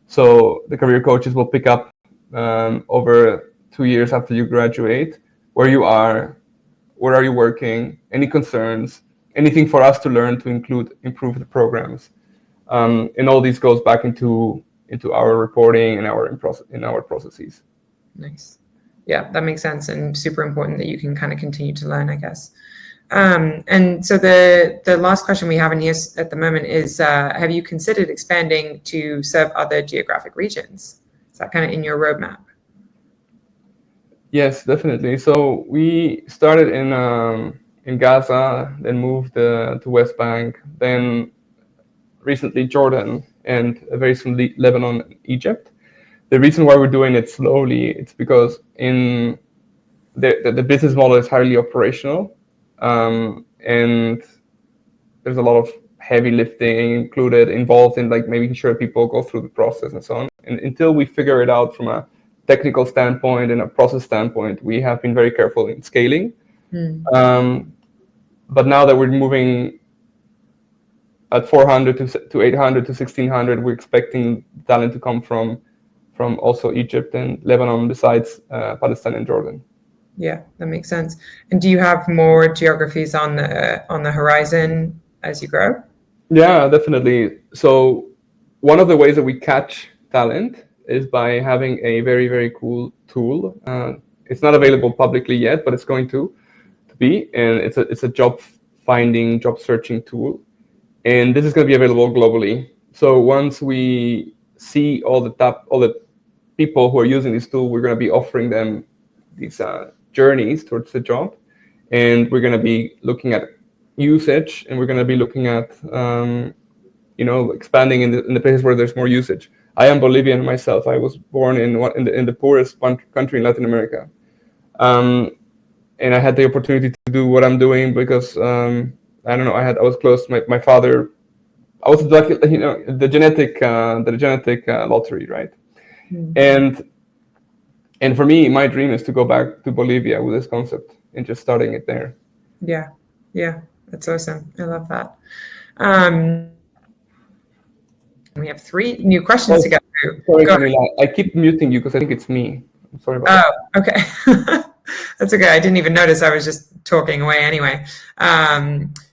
So the career coaches will pick up over 2 years after you graduate, where you are, where are you working, any concerns, anything for us to learn to improve the programs. And all these goes back into our reporting and in our processes. Nice. Yeah, that makes sense, and super important that you can kind of continue to learn, I guess. And so the last question we have in here at the moment is, have you considered expanding to serve other geographic regions? Is that kind of in your roadmap? Yes, definitely. So we started in Gaza, then moved to West Bank, then recently Jordan, and very recently Lebanon and Egypt. The reason why we're doing it slowly, it's because in the business model is highly operational, and there's a lot of heavy lifting involved in like making sure people go through the process and so on. And until we figure it out from a technical standpoint and a process standpoint, we have been very careful in scaling. But now that we're moving at 400 to 800 to 1600, we're expecting talent to come from also Egypt and Lebanon, besides Palestine and Jordan. Yeah, that makes sense. And do you have more geographies on the horizon as you grow? Yeah, definitely. So one of the ways that we catch talent is by having a very, very cool tool. It's not available publicly yet, but it's going to be, and it's a job searching tool, and this is going to be available globally. So once we see all the people who are using this tool, we're going to be offering them these journeys towards the job, and we're going to be looking at usage, and we're going to be looking at expanding in the places where there's more usage. I am Bolivian myself. I was born in the poorest country in Latin America, and I had the opportunity to do what I'm doing because I don't know, I was close to my father. I was lucky, the genetic lottery, right? And for me, my dream is to go back to Bolivia with this concept and just starting it there. Yeah, that's awesome. I love that. We have 3 new questions to get through. Sorry, Go Camila, I keep muting you because I think it's me. I'm sorry about that. Oh, okay. That's okay. I didn't even notice. I was just talking away anyway.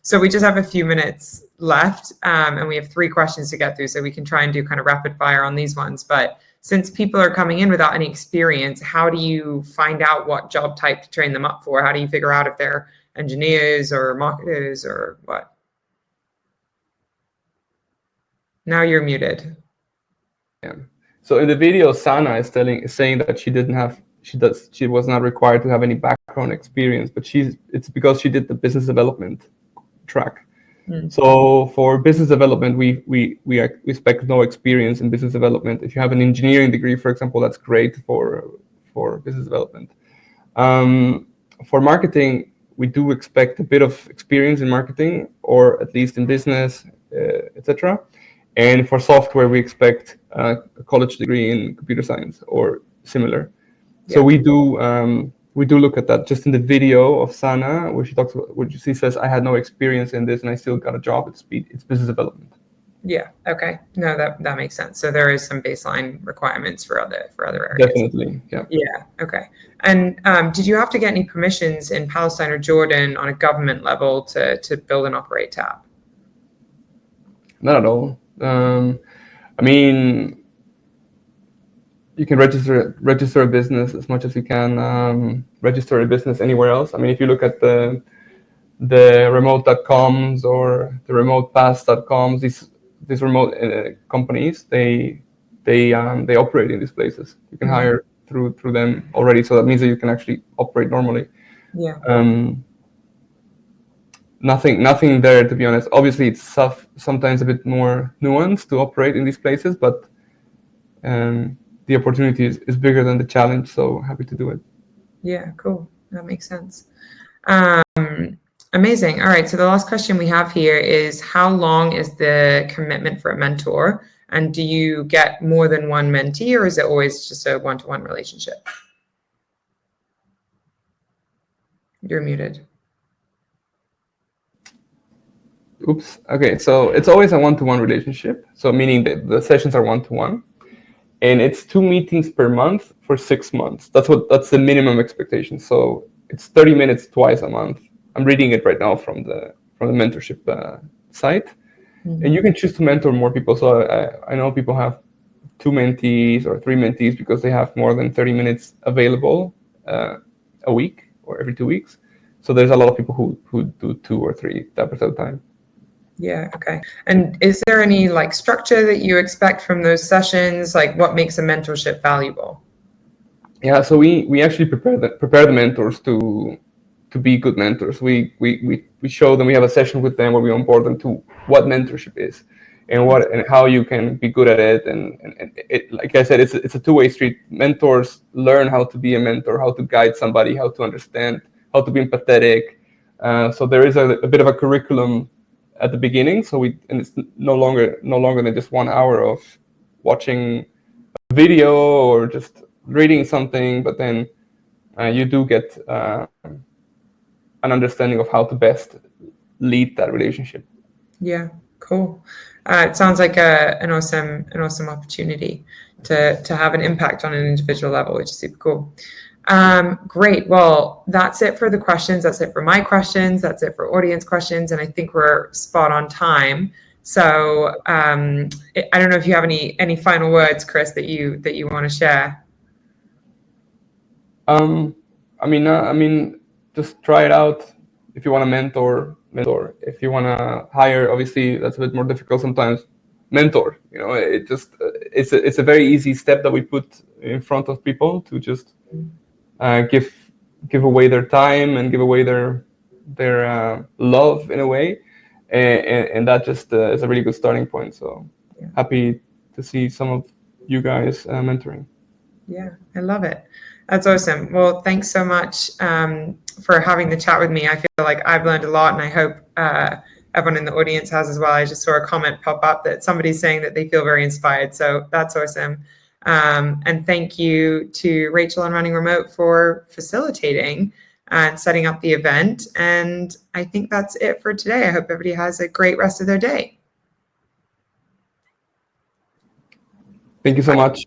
So we just have a few minutes left, and we have 3 questions to get through, so we can try and do kind of rapid fire on these ones. But since people are coming in without any experience, how do you find out what job type to train them up for? How do you figure out if they're engineers or marketers or what? Now you're muted. Yeah. So in the video, Sana is saying that she was not required to have any background experience, but it's because she did the business development track. So for business development, we expect no experience in business development. If you have an engineering degree, for example, that's great for business development. For marketing, we do expect a bit of experience in marketing, or at least in business, etc. And for software, we expect a college degree in computer science or similar. So we do look at that. Just in the video of Sana, where she talks about, where she says, "I had no experience in this, and I still got a job." It's business development. Yeah. Okay. No, that makes sense. So there is some baseline requirements for other areas. Definitely. Yeah. Yeah. Okay. And did you have to get any permissions in Palestine or Jordan on a government level to build and operate TAP? Not at all. I mean, you can register a business as much as you can register a business anywhere else. I mean, if you look at the remote.coms or the remotepass.coms, these remote companies, they operate in these places. You can hire through them already, so that means that you can actually operate normally. Yeah. Nothing there, to be honest. Obviously, it's sometimes a bit more nuanced to operate in these places, but the opportunity is bigger than the challenge, so happy to do it. Yeah, cool. That makes sense. Amazing. All right, so the last question we have here is, how long is the commitment for a mentor? And do you get more than one mentee, or is it always just a one-to-one relationship? You're muted. Oops. Okay, so it's always a one-to-one relationship. So meaning that the sessions are one-to-one, and it's 2 meetings per month for 6 months. That's the minimum expectation. So it's 30 minutes twice a month. I'm reading it right now from the mentorship site, and you can choose to mentor more people. So I know people have 2 mentees or 3 mentees because they have more than 30 minutes available a week or every 2 weeks. So there's a lot of people who do 2 or 3 tappers at a time. Yeah. Okay. And is there any structure that you expect from those sessions? Like, what makes a mentorship valuable? Yeah. So we actually prepare the mentors to be good mentors. We show them. We have a session with them where we onboard them to what mentorship is, and how you can be good at it. And it, like I said, it's a 2-way street. Mentors learn how to be a mentor, how to guide somebody, how to understand, how to be empathetic. So there is a bit of a curriculum at the beginning, and it's no longer than just 1 hour of watching a video or just reading something, but then you do get an understanding of how to best lead that relationship. Yeah, cool. It sounds like an awesome opportunity to have an impact on an individual level, which is super cool. Great. Well, that's it for the questions. That's it for my questions. That's it for audience questions. And I think we're spot on time. So I don't know if you have any final words, Chris, that you want to share. I mean, just try it out. If you want to mentor. If you want to hire, obviously that's a bit more difficult sometimes. Mentor. It's a very easy step that we put in front of people to just give away their time and give away their love in a way, and that just is a really good starting point. So happy to see some of you guys mentoring. Yeah, I love it. That's awesome. Well, thanks so much for having the chat with me. I feel like I've learned a lot, and I hope everyone in the audience has as well. I just saw a comment pop up that somebody's saying that they feel very inspired. So that's awesome. And thank you to Rachel and Running Remote for facilitating and setting up the event. And I think that's it for today. I hope everybody has a great rest of their day. Thank you so much.